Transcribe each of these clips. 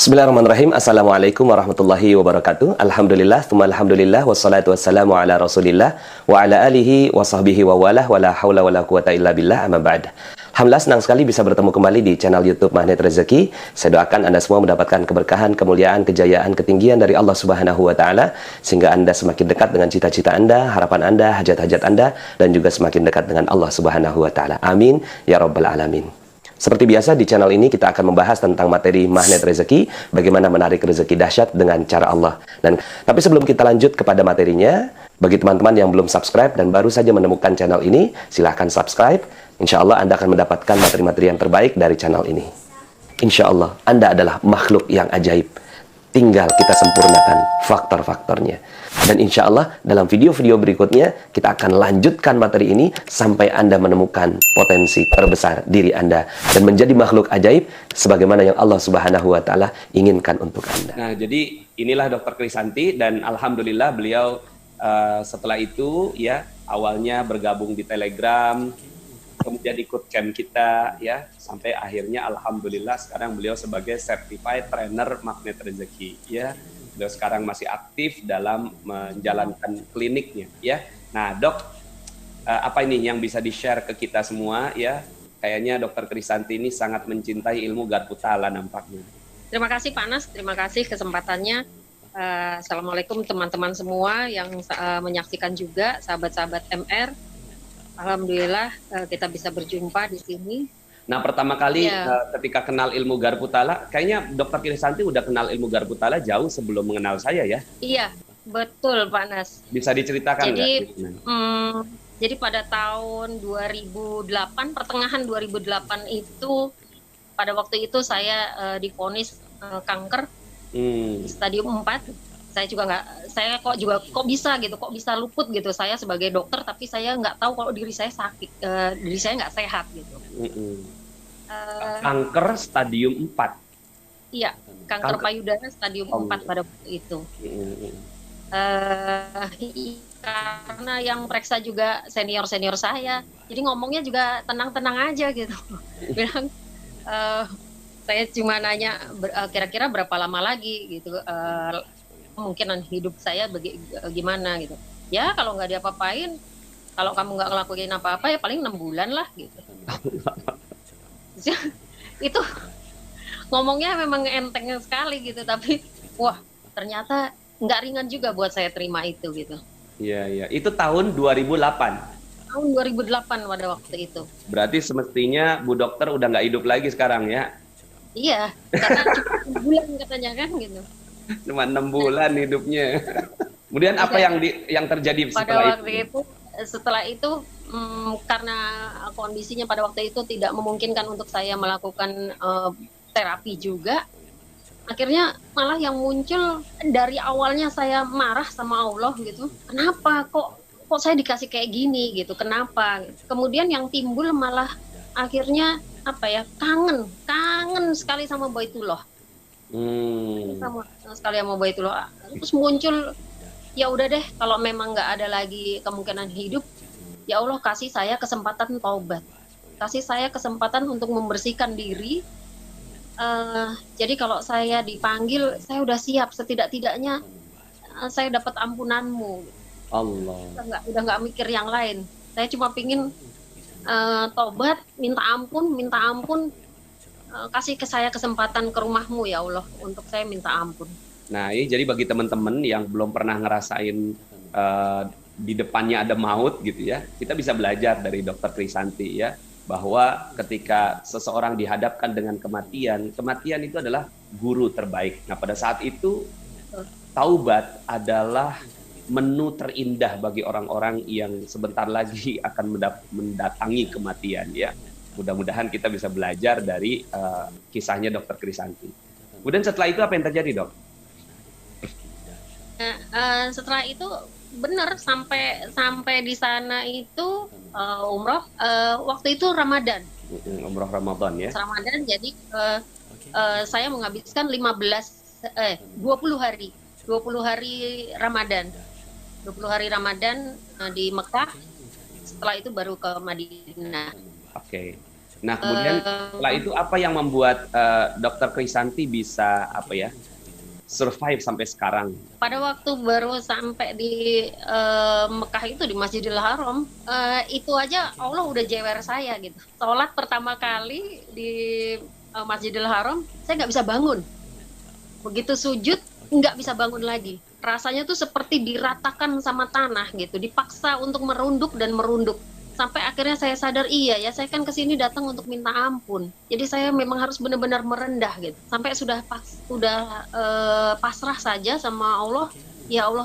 Bismillahirrahmanirrahim. Assalamualaikum warahmatullahi wabarakatuh. Alhamdulillah, tsumma alhamdulillah, wassalatu wassalamu ala rasulillah wa ala alihi wa sahbihi wa walah wa la hawla wa la quwata illa billah amma ba'd. Alhamdulillah senang sekali bisa bertemu kembali di channel YouTube Magnet Rezeki. Saya doakan Anda semua mendapatkan keberkahan, kemuliaan, kejayaan, ketinggian dari Allah Subhanahu wa taala sehingga Anda semakin dekat dengan cita-cita Anda, harapan Anda, hajat-hajat Anda dan juga semakin dekat dengan Allah Subhanahu wa taala. Amin ya rabbal alamin. Seperti biasa di channel ini kita akan membahas tentang materi magnet rezeki, bagaimana menarik rezeki dahsyat dengan cara Allah. Tapi sebelum kita lanjut kepada materinya, bagi teman-teman yang belum subscribe dan baru saja menemukan channel ini, silahkan subscribe. Insya Allah Anda akan mendapatkan materi-materi yang terbaik dari channel ini. Insya Allah Anda adalah makhluk yang ajaib. Tinggal kita sempurnakan faktor-faktornya. Dan insya Allah dalam video-video berikutnya kita akan lanjutkan materi ini sampai Anda menemukan potensi terbesar diri Anda dan menjadi makhluk ajaib sebagaimana yang Allah Subhanahu wa taala inginkan untuk Anda. Nah, jadi inilah Dr. Krisanti dan alhamdulillah beliau setelah itu ya awalnya bergabung di Telegram, kemudian ikut camp kita ya sampai akhirnya alhamdulillah sekarang beliau sebagai certified trainer magnet rezeki ya. Beliau sekarang masih aktif dalam menjalankan kliniknya ya. Nah, Dok, apa ini yang bisa di-share ke kita semua ya? Kayaknya Dr. Krisanti ini sangat mencintai ilmu garpu tala nampaknya. Terima kasih Pak Nas, terima kasih kesempatannya. Assalamualaikum teman-teman semua yang menyaksikan juga, sahabat-sahabat MR. Alhamdulillah kita bisa berjumpa di sini. Nah, pertama kali ketika kenal ilmu garpu tala, kayaknya Dr. Krisanti udah kenal ilmu garpu tala jauh sebelum mengenal saya ya? Iya, betul Pak Nas. Bisa diceritakan nggak? Jadi pada tahun 2008, pertengahan 2008 itu, pada waktu itu saya divonis kanker stadium 4. Saya juga kok bisa gitu, kok bisa luput gitu. Saya sebagai dokter, tapi saya nggak tahu kalau diri saya sakit, diri saya nggak sehat gitu. Kanker stadium 4. Iya, kanker payudara stadium 4 pada waktu itu. Karena yang periksa juga senior-senior saya, jadi ngomongnya juga tenang-tenang aja gitu. Bilang, saya cuma nanya kira-kira berapa lama lagi gitu, kemungkinan hidup saya gimana gitu. Ya kalau nggak diapa-apain, kalau kamu nggak ngelakuin apa-apa ya paling 6 bulan lah gitu. Itu ngomongnya memang enteng sekali gitu, tapi wah ternyata nggak ringan juga buat saya terima itu gitu. Iya, iya. Itu tahun 2008. Tahun 2008 pada waktu itu. Berarti semestinya Bu Dokter udah nggak hidup lagi sekarang ya? Iya, karena cuma 6 bulan katanya kan gitu. Cuma 6 bulan hidupnya. Kemudian apa yang terjadi setelah itu karena kondisinya pada waktu itu tidak memungkinkan untuk saya melakukan terapi juga, akhirnya malah yang muncul dari awalnya saya marah sama Allah gitu, kenapa kok saya dikasih kayak gini gitu, kenapa? Kemudian yang timbul malah akhirnya kangen sekali sama Baitullah. Sama sekali sama Baitullah. Terus muncul, ya udah deh kalau memang nggak ada lagi kemungkinan hidup, ya Allah kasih saya kesempatan taubat, kasih saya kesempatan untuk membersihkan diri. Jadi kalau saya dipanggil, saya udah siap, setidak-tidaknya saya dapat ampunanmu. Allah. Udah nggak mikir yang lain. Saya cuma pingin taubat, minta ampun. Kasih ke saya kesempatan ke rumahmu ya Allah untuk saya minta ampun. Nah, ini jadi bagi teman-teman yang belum pernah ngerasain di depannya ada maut gitu ya, kita bisa belajar dari Dr. Krisanti ya, bahwa ketika seseorang dihadapkan dengan kematian itu adalah guru terbaik. Nah, pada saat itu taubat adalah menu terindah bagi orang-orang yang sebentar lagi akan mendatangi kematian ya. Mudah-mudahan kita bisa belajar dari kisahnya Dr. Krisanti. Kemudian setelah itu apa yang terjadi, Dok? Setelah itu benar sampai di sana itu umroh, waktu itu Ramadan. Umroh Ramadan ya. Ramadan, jadi saya menghabiskan 20 hari Ramadan. 20 hari Ramadan di Mekah. Setelah itu baru ke Madinah. Oke. Nah, kemudian setelah itu apa yang membuat Dokter Krisanti bisa survive sampai sekarang? Pada waktu baru sampai di Mekah itu, di Masjidil Haram, itu aja Allah udah jewer saya gitu. Sholat pertama kali di Masjidil Haram, saya nggak bisa bangun. Begitu sujud, nggak bisa bangun lagi. Rasanya tuh seperti diratakan sama tanah gitu, dipaksa untuk merunduk dan merunduk. Sampai akhirnya saya sadar, iya ya, saya kan kesini datang untuk minta ampun. Jadi saya memang harus benar-benar merendah gitu. Sampai sudah pasrah saja sama Allah. Ya Allah,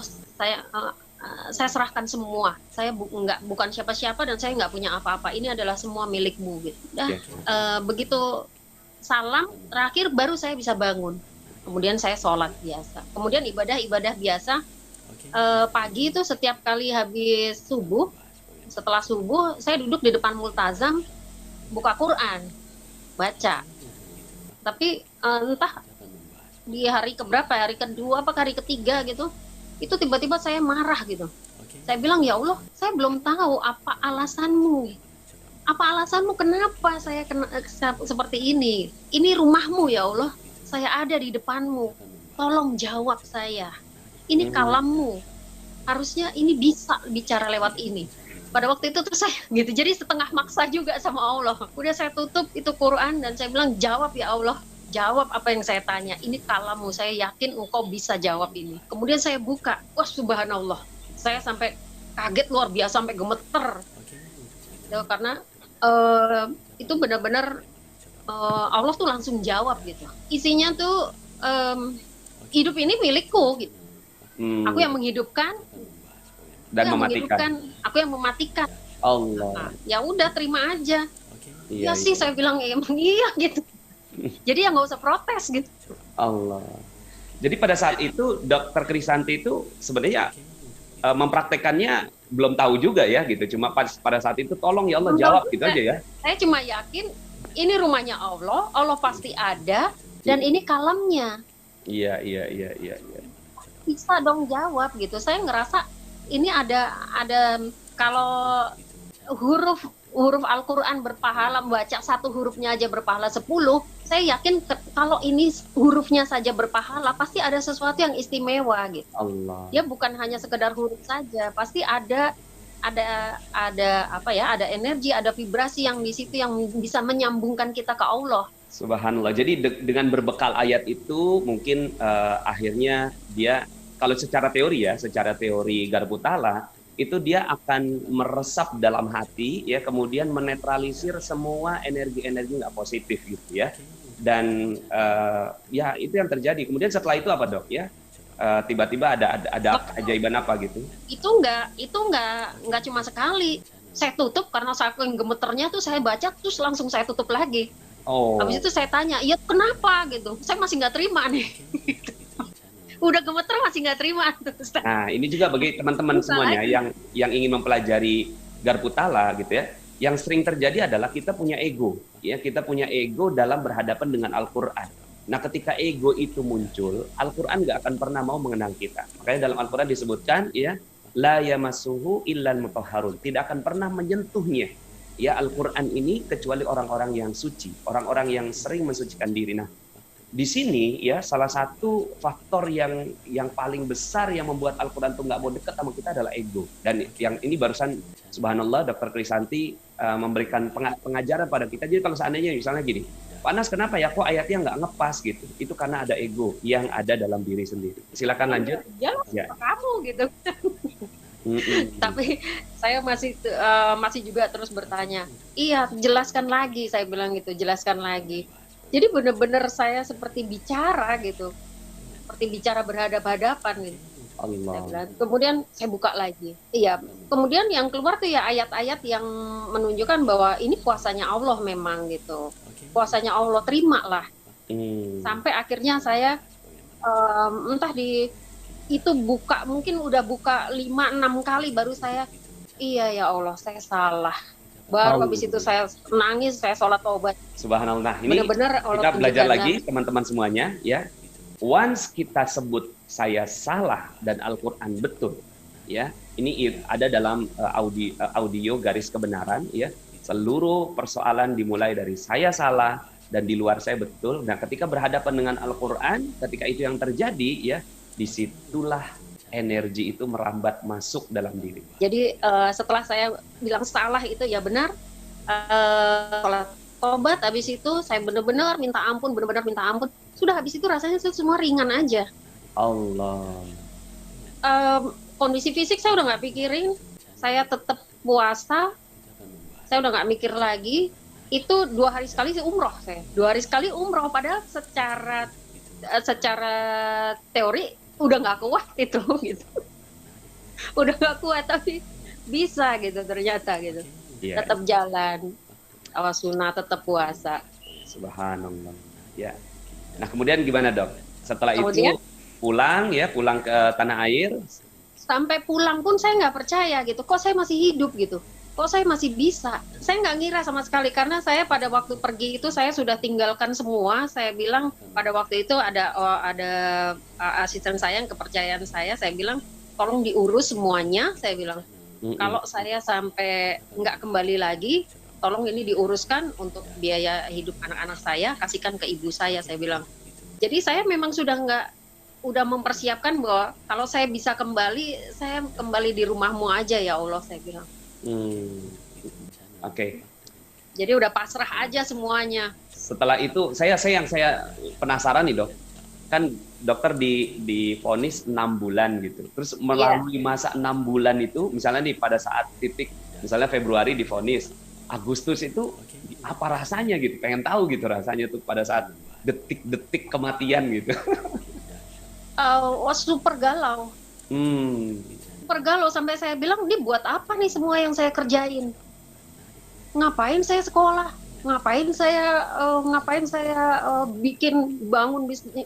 saya serahkan semua. Saya bukan siapa-siapa dan saya nggak punya apa-apa. Ini adalah semua milikmu gitu. Begitu salam terakhir baru saya bisa bangun. Kemudian saya sholat biasa. Kemudian ibadah biasa. Pagi itu setiap kali habis subuh, setelah subuh saya duduk di depan multazam, buka Quran, baca. Tapi entah di hari keberapa, hari kedua apa hari ketiga gitu, itu tiba-tiba saya marah gitu. Saya bilang, ya Allah, saya belum tahu apa alasanmu. Apa alasanmu kenapa saya kena seperti ini? Ini rumahmu ya Allah, saya ada di depanmu. Tolong jawab saya. Ini kalammu. Harusnya ini bisa bicara lewat ini. Pada waktu itu tuh saya gitu, jadi setengah maksa juga sama Allah. Udah saya tutup itu Quran dan saya bilang, jawab ya Allah, jawab apa yang saya tanya. Ini kalammu, saya yakin engkau bisa jawab ini. Kemudian saya buka, wah subhanallah, saya sampai kaget luar biasa, sampai gemeter. Karena itu benar-benar Allah tuh langsung jawab gitu. Isinya tuh hidup ini milikku gitu. Aku yang menghidupkan dan mematikan. Aku yang mematikan. Allah. Nah, ya udah terima aja. Iya, ya sih saya bilang emang iya gitu. Jadi ya nggak usah protes gitu. Allah. Jadi pada saat itu Dokter Krisanti itu sebenarnya mempraktekannya belum tahu juga ya gitu. Cuma pada saat itu tolong ya Allah jawab gitu aja ya. Saya cuma yakin ini rumahnya Allah, Allah pasti ada dan ini kalamnya. Iya. Bisa dong jawab gitu. Saya ngerasa ini ada kalau huruf Al-Quran berpahala, membaca satu hurufnya aja berpahala 10, saya yakin kalau ini hurufnya saja berpahala, pasti ada sesuatu yang istimewa gitu. Allah. Ya bukan hanya sekedar huruf saja, pasti ada energi, ada vibrasi yang di situ yang bisa menyambungkan kita ke Allah. Subhanallah. Jadi dengan berbekal ayat itu mungkin akhirnya dia, kalau secara teori Garbutala itu dia akan meresap dalam hati ya, kemudian menetralisir semua energi-energi nggak positif gitu ya. Dan ya itu yang terjadi. Kemudian setelah itu apa dok ya? Tiba-tiba ada keajaiban apa gitu? Itu nggak cuma sekali. Saya tutup karena saking gemeternya tuh saya baca terus langsung saya tutup lagi. Habis itu saya tanya, ya kenapa gitu? Saya masih nggak terima nih. Udah gemeter masih nggak terima. Nah, ini juga bagi teman-teman semuanya yang ingin mempelajari Garbutala gitu ya. Yang sering terjadi adalah kita punya ego, ya kita punya ego dalam berhadapan dengan Al-Quran. Nah, ketika ego itu muncul, Al-Quran nggak akan pernah mau mengenang kita. Makanya dalam Al-Quran disebutkan, ya, la yamassuhu illal mutahharun, tidak akan pernah menyentuhnya. Ya, Al-Quran ini kecuali orang-orang yang suci, orang-orang yang sering mensucikan diri. Nah, di sini ya salah satu faktor yang paling besar yang membuat Al-Quran itu nggak mau dekat sama kita adalah ego. Dan yang ini barusan subhanallah Dokter Krisanti memberikan pengajaran pada kita. Jadi kalau seandainya misalnya gini, Pak Nas kenapa ya kok ayatnya nggak ngepas gitu? Itu karena ada ego yang ada dalam diri sendiri. Silakan lanjut. Ya. Kamu gitu. Tapi saya masih juga terus bertanya. Iya, jelaskan lagi, saya bilang gitu, jelaskan lagi. Jadi benar-benar saya seperti bicara gitu, seperti bicara berhadap-hadapan gitu. Allah. Kemudian saya buka lagi. Iya. Kemudian yang keluar tuh ya ayat-ayat yang menunjukkan bahwa ini kuasanya Allah memang gitu. Kuasanya Allah, terimalah. Sampai akhirnya saya entah itu buka, mungkin udah buka 5-6 kali baru saya, iya ya Allah saya salah. Baru habis itu saya nangis, saya sholat taubat. Subhanallah. Nah, ini benar-benar kita belajar lagi teman-teman semuanya ya. Once kita sebut saya salah dan Al-Quran betul, ya. Ini ada dalam audio garis kebenaran ya. Seluruh persoalan dimulai dari saya salah dan di luar saya betul. Nah, ketika berhadapan dengan Al-Quran, ketika itu yang terjadi, ya, disitulah energi itu merambat masuk dalam diri. Jadi setelah saya bilang salah itu ya benar, sholat tobat, habis itu saya benar-benar minta ampun, benar-benar minta ampun. Sudah habis itu rasanya semua ringan aja. Allah. Kondisi fisik saya udah nggak pikirin, saya tetap puasa, saya udah nggak mikir lagi. Itu 2 hari sekali sih umroh saya, 2 hari sekali umroh, padahal secara teori udah nggak kuat itu gitu, udah nggak kuat tapi bisa gitu ternyata gitu, tetap jalan, sunnah, tetap puasa. Subhanallah. Ya. Nah, kemudian gimana, Dok? Setelah Kemudian, itu pulang ke tanah air. Sampai pulang pun saya nggak percaya gitu, kok saya masih hidup gitu, kok saya masih bisa. Saya nggak ngira sama sekali, karena saya pada waktu pergi itu saya sudah tinggalkan semua. Saya bilang pada waktu itu ada asisten saya yang kepercayaan saya bilang tolong diurus semuanya. Saya bilang kalau saya sampai nggak kembali lagi, tolong ini diuruskan untuk biaya hidup anak-anak saya, kasihkan ke ibu saya bilang. Jadi saya memang udah mempersiapkan bahwa kalau saya bisa kembali, saya kembali di rumahmu aja ya Allah, saya bilang. Oke. Jadi udah pasrah aja semuanya. Setelah itu yang saya penasaran nih, Dok. Kan dokter divonis 6 bulan gitu. Terus melalui masa 6 bulan itu, misalnya nih pada saat titik, misalnya Februari divonis, Agustus itu apa rasanya gitu? Pengen tahu gitu rasanya tuh pada saat detik-detik kematian gitu. Super galau. Super galau sampai saya bilang, ini buat apa nih semua yang saya kerjain? Ngapain saya sekolah? Ngapain saya bangun bisnis,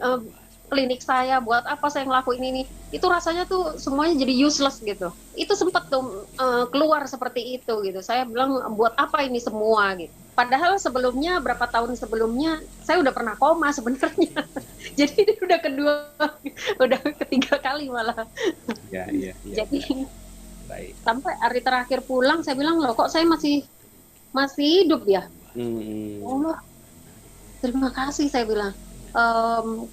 klinik saya? Buat apa saya ngelakuin ini? Itu rasanya tuh semuanya jadi useless gitu. Itu sempat tuh keluar seperti itu gitu. Saya bilang, buat apa ini semua gitu. Padahal sebelumnya, berapa tahun sebelumnya, saya udah pernah koma sebenarnya. Jadi ini udah ketiga kali malah. Iya. Jadi baik. Sampai hari terakhir pulang, saya bilang, loh kok saya masih hidup ya? Allah, terima kasih, saya bilang.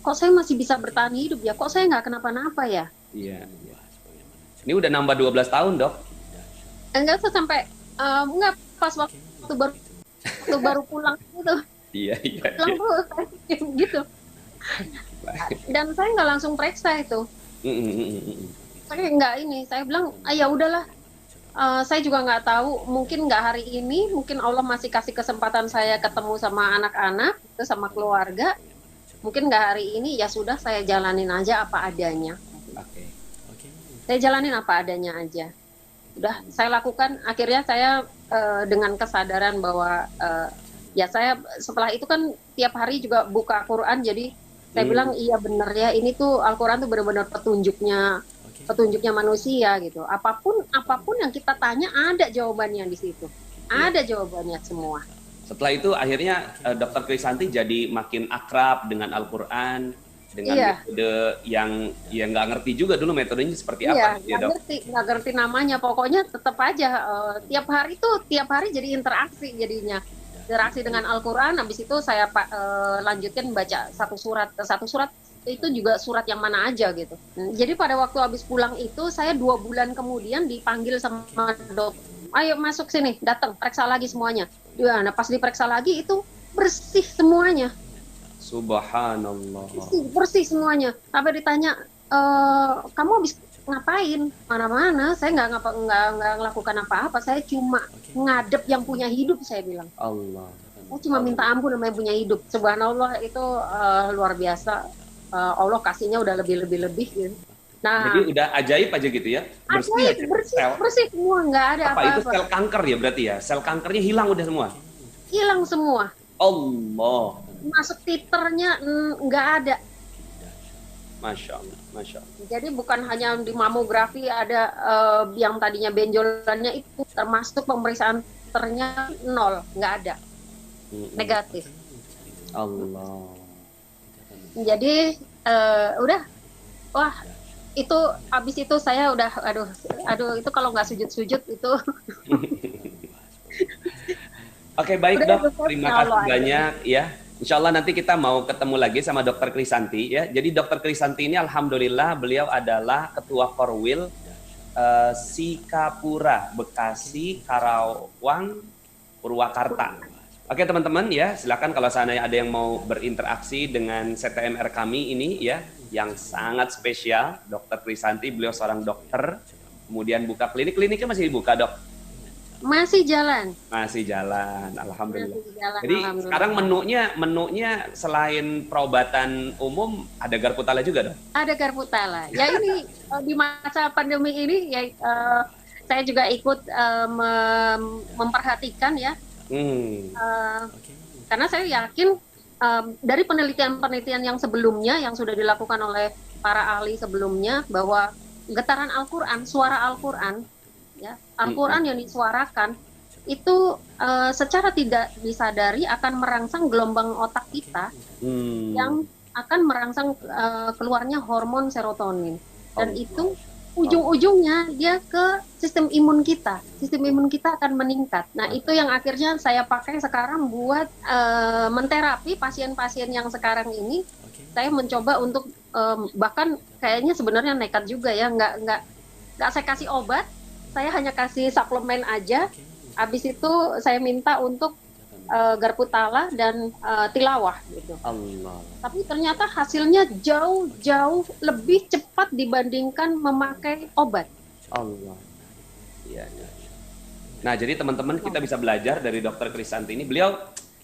Kok saya masih bisa bertahan hidup ya? Kok saya nggak kenapa-napa ya? Iya. Ini udah nambah 12 tahun, Dok? Enggak sampai, enggak, pas waktu baru pulang gitu. Iya. Pulang tuh gitu. Dan saya nggak langsung periksa itu. Saya nggak ini, saya bilang, ya udahlah. Saya juga nggak tahu, mungkin nggak hari ini, mungkin Allah masih kasih kesempatan saya ketemu sama anak-anak, sama keluarga. Mungkin nggak hari ini, ya sudah, saya jalanin aja apa adanya. Saya jalanin apa adanya aja. Udah, saya lakukan. Akhirnya saya dengan kesadaran bahwa ya saya setelah itu kan tiap hari juga buka Quran, jadi saya bilang iya bener ya, ini tuh Al-Quran tuh benar-benar petunjuknya manusia gitu. Apapun yang kita tanya ada jawabannya di situ. Ada jawabannya semua. Setelah itu akhirnya Dr. Krisanti jadi makin akrab dengan Al-Quran, dengan metode yang nggak ngerti juga dulu metodenya seperti apa ya, Dok? Nggak ngerti namanya, pokoknya tetap aja tiap hari jadi interaksi jadinya. Interaksi dengan Al-Quran, habis itu saya lanjutkan baca satu surat itu juga surat yang mana aja gitu. Jadi pada waktu habis pulang itu, saya 2 bulan kemudian dipanggil sama dok, ayo masuk sini, datang, periksa lagi semuanya. Nah pas diperiksa lagi itu bersih semuanya. Subhanallah. Bersih semuanya. Sampai ditanya, kamu habis ngapain? Mana-mana, saya nggak ngelakukan apa-apa, saya cuma ngadep yang punya hidup, saya bilang. Allah. Saya cuma minta ampun sama yang punya hidup. Subhanallah, itu luar biasa. Allah kasihnya udah lebih gitu. Nah, jadi udah ajaib aja gitu ya? Bersih semua, nggak ada apa-apa. Itu sel kanker ya berarti ya? Sel kankernya hilang udah semua? Hilang semua. Allah. Masuk titernya nggak ada. Masya Allah. Jadi bukan hanya di mamografi ada yang tadinya benjolannya itu, termasuk pemeriksaan titernya 0, nggak ada. Negatif. Allah. Jadi udah, wah itu habis itu saya udah aduh itu kalau nggak sujud itu Oke, baik Udah, dok, Ustaz. terima Ya kasih Allah, banyak ya. Insya Allah nanti kita mau ketemu lagi sama Dokter Krisanti ya. Jadi Dokter Krisanti ini alhamdulillah beliau adalah Ketua Korwil Sikapura, Bekasi, Karawang, Purwakarta. Oke teman-teman ya, silakan kalau seandainya ada yang mau berinteraksi dengan CTMR kami ini ya, yang sangat spesial, Dokter Krisanti, beliau seorang dokter, kemudian buka kliniknya masih dibuka dok? Masih jalan. Masih jalan, alhamdulillah. Masih jalan, Jadi alhamdulillah. sekarang menunya selain perobatan umum ada Garputala juga dong? Ada Garputala. Ya ini di masa pandemi ini ya saya juga ikut memperhatikan ya. Karena saya yakin dari penelitian-penelitian yang sebelumnya yang sudah dilakukan oleh para ahli sebelumnya bahwa getaran Al-Quran, suara Al-Quran, ya Al-Quran yang disuarakan itu secara tidak disadari akan merangsang gelombang otak kita yang akan merangsang keluarnya hormon serotonin dan itu ujung-ujungnya dia ke sistem imun kita. Sistem imun kita akan meningkat. Nah, itu yang akhirnya saya pakai sekarang buat menterapi pasien-pasien yang sekarang ini. Saya mencoba untuk bahkan kayaknya sebenarnya nekat juga ya, nggak saya kasih obat, saya hanya kasih suplemen aja. Habis itu saya minta untuk Garputala dan tilawah gitu. Allah. Tapi ternyata hasilnya jauh lebih cepat dibandingkan memakai obat. Allah. Iya. Nah, jadi teman-teman kita bisa belajar dari Dokter Krisanti ini. Beliau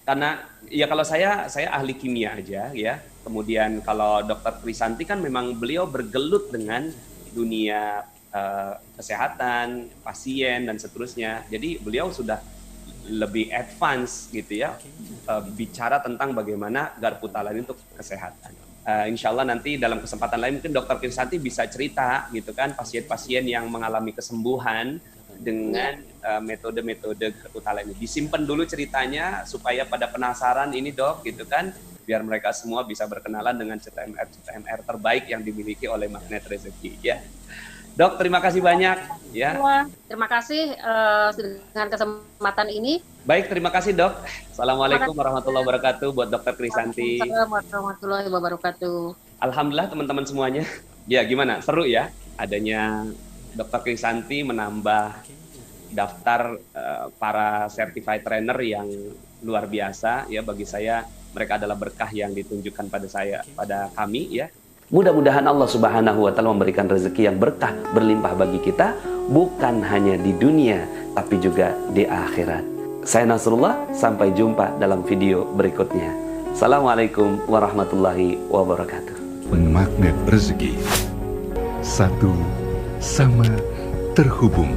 karena ya kalau saya ahli kimia aja ya. Kemudian kalau Dokter Krisanti kan memang beliau bergelut dengan dunia kesehatan, pasien dan seterusnya. Jadi beliau sudah lebih advance gitu ya, bicara tentang bagaimana Garputala ini untuk kesehatan. Insya Allah nanti dalam kesempatan lain mungkin Dokter Krisanti bisa cerita gitu kan pasien-pasien yang mengalami kesembuhan dengan metode-metode Garputala ini. Disimpan dulu ceritanya supaya pada penasaran ini dok gitu kan, biar mereka semua bisa berkenalan dengan CTMR terbaik yang dimiliki oleh Magnet Rezeki ya. Dok, terima kasih banyak ya. Terima kasih dengan kesempatan ini. Baik, terima kasih dok. Assalamualaikum warahmatullahi wabarakatuh buat Dokter Krisanti. Assalamualaikum warahmatullahi wabarakatuh. Alhamdulillah teman-teman semuanya. Ya gimana? Seru ya adanya Dokter Krisanti menambah daftar para certified trainer yang luar biasa ya bagi saya. Mereka adalah berkah yang ditunjukkan pada kami ya. Mudah-mudahan Allah Subhanahu wa Ta'ala memberikan rezeki yang berkah berlimpah bagi kita, bukan hanya di dunia tapi juga di akhirat. Saya Nasrullah, sampai jumpa dalam video berikutnya. Assalamualaikum warahmatullahi wabarakatuh. Magnet rezeki, satu sama terhubung.